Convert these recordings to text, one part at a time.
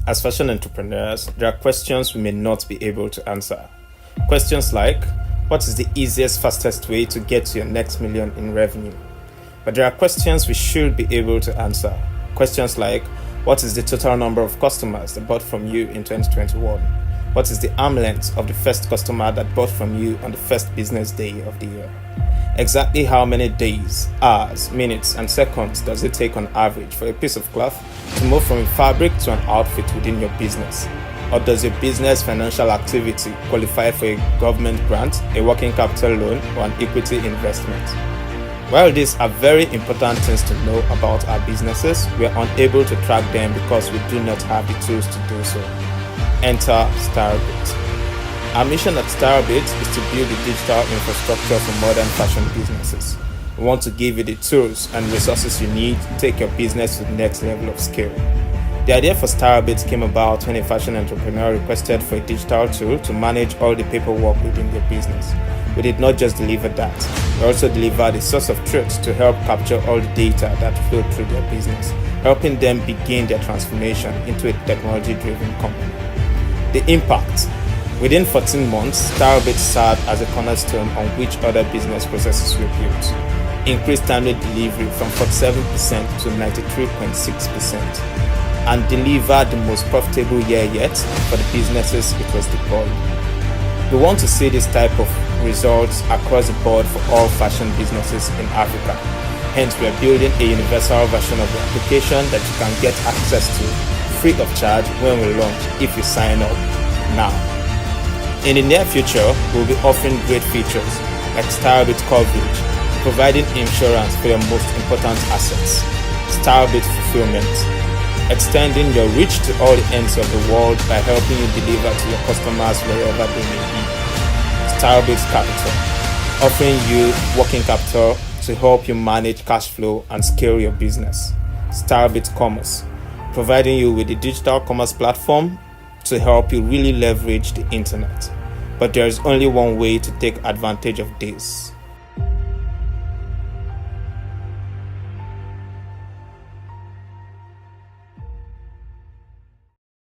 As fashion entrepreneurs, there are questions we may not be able to answer. Questions like, what is the easiest, fastest way to get to your next million in revenue? But there are questions we should be able to answer. Questions like, what is the total number of customers that bought from you in 2021? What is the arm length of the first customer that bought from you on the first business day of the year? Exactly how many days, hours, minutes, and seconds does it take on average for a piece of cloth to move from a fabric to an outfit within your business? Or does your business financial activity qualify for a government grant, a working capital loan, or an equity investment? While these are very important things to know about our businesses, we are unable to track them because we do not have the tools to do so. Enter Stylebitt. Our mission at Stylebit is to build the digital infrastructure for modern fashion businesses. We want to give you the tools and resources you need to take your business to the next level of scale. The idea for Stylebit came about when a fashion entrepreneur requested for a digital tool to manage all the paperwork within their business. We did not just deliver that, we also delivered a source of truth to help capture all the data that flowed through their business, helping them begin their transformation into a technology-driven company. The impact. Within 14 months, Stylebit served as a cornerstone on which other business processes were built. Increased timely delivery from 47% to 93.6%, and delivered the most profitable year yet for the businesses it was deployed. We want to see this type of results across the board for all fashion businesses in Africa. Hence, we are building a universal version of the application that you can get access to free of charge when we launch if you sign up now. In the near future, we'll be offering great features like Stylebit coverage, providing insurance for your most important assets, Stylebit fulfillment, extending your reach to all the ends of the world by helping you deliver to your customers wherever they may be, Stylebit capital, offering you working capital to help you manage cash flow and scale your business, Stylebit commerce, providing you with a digital commerce platform to help you really leverage the internet. But there is only one way to take advantage of this.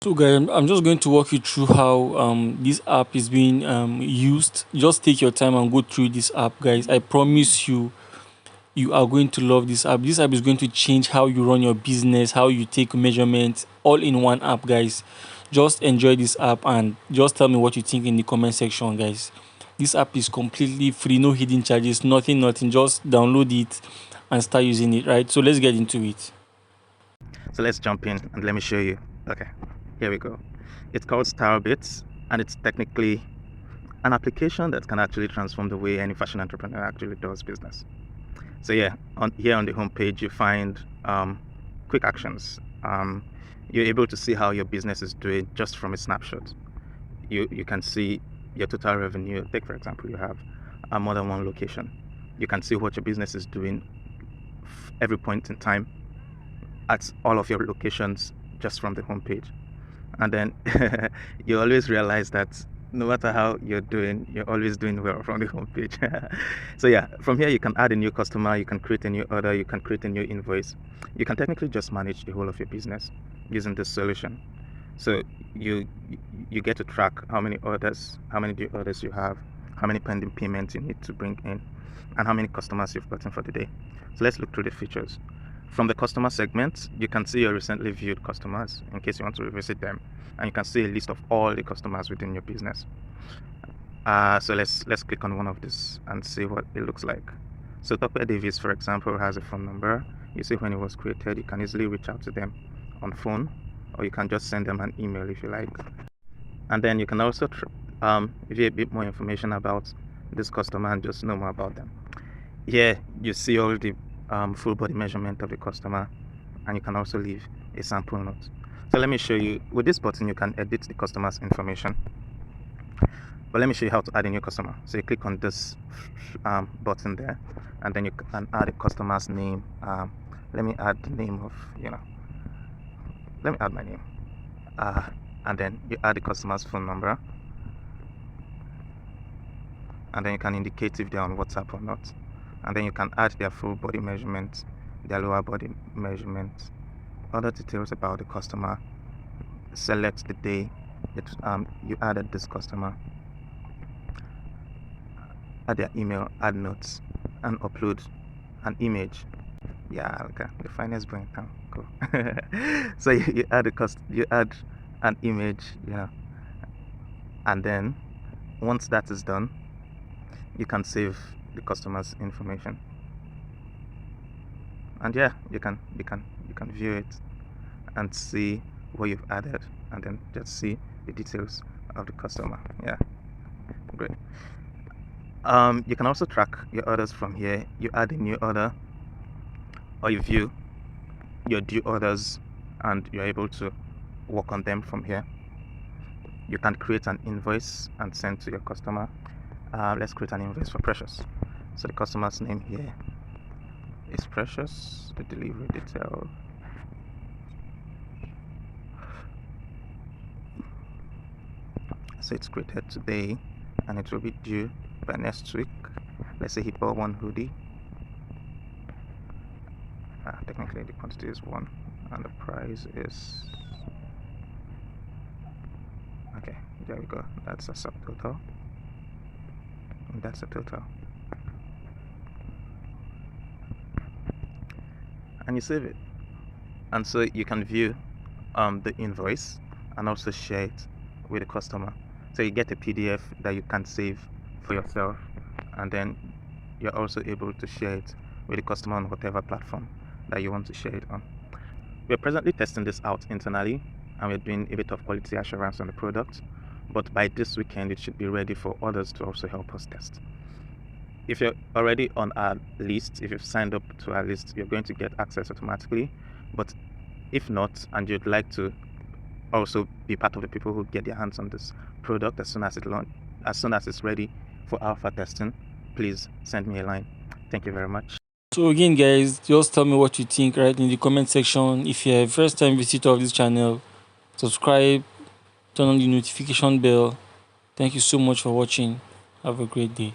So, guys, I'm just going to walk you through how this app is being used. Just take your time and go through this app, guys. I promise you, you are going to love this app. This app is going to change how you run your business, how you take measurements, all in one app, guys. Just enjoy this app and just tell me what you think in the comment section, guys. This app is completely free, no hidden charges, nothing, nothing. Just download it and start using it, right? So let's get into it. So let's jump in and let me show you. Okay, here we go. It's called Stylebitt, and it's technically an application that can actually transform the way any fashion entrepreneur actually does business. So yeah, here on the homepage you find quick actions. You're able to see how your business is doing just from a snapshot. You can see your total revenue. Take for example, you have more than one location. You can see what your business is doing every point in time at all of your locations just from the homepage. And then you always realize that no matter how you're doing, you're always doing well from the homepage. So yeah, from here you can add a new customer, you can create a new order, you can create a new invoice. You can technically just manage the whole of your business using this solution. So you get to track how many orders, how many new orders you have, how many pending payments you need to bring in, and how many customers you've gotten for the day. So let's look through the features. From the customer segment, you can see your recently viewed customers in case you want to revisit them, and you can see a list of all the customers within your business. So let's click on one of these and see what it looks like. So Tokwe Davis, for example, has a phone number. You see when it was created, you can easily reach out to them on phone, or you can just send them an email if you like. And then you can also give you a bit more information about this customer and just know more about them. Here you see all the full body measurement of the customer, and you can also leave a sample note. So let me show you. With this button you can edit the customer's information, but let me show you how to add a new customer. So you click on this button there, and then you can add a customer's name. Let me add the name of, let me add my name, and then you add the customer's phone number, and then you can indicate if they're on WhatsApp or not. And then you can add their full body measurement, their lower body measurement, other details about the customer, select the day you added this customer, add their email, add notes, and upload an image. Yeah, okay, the finest brain town. Cool. So you add you add an image, and then once that is done, you can save the customer's information. And yeah, you can view it and see what you've added, and then just see the details of the customer. Yeah, great. You can also track your orders from here. You add a new order, or you view your due orders, and you're able to work on them from here. You can create an invoice and send to your customer. Let's create an invoice for Precious. So the customer's name here is Precious. The delivery detail. So it's created today, and it will be due by next week. Let's say he bought one hoodie. Technically the quantity is 1 and the price is, okay, there we go. That's a subtotal, and that's a total, and you save it. And so you can view the invoice and also share it with the customer. So you get a PDF that you can save for yourself, and then you're also able to share it with the customer on whatever platform that you want to share it on. We're presently testing this out internally, and we're doing a bit of quality assurance on the product, but by this weekend it should be ready for others to also help us test. If you're already on our list, if you've signed up to our list, you're going to get access automatically. But if not, and you'd like to also be part of the people who get their hands on this product as soon as it's ready for alpha testing, please send me a line. Thank you very much. So again, guys, just tell me what you think right in the comment section. If you're a first time visitor of this channel, subscribe, turn on the notification bell. Thank you so much for watching. Have a great day.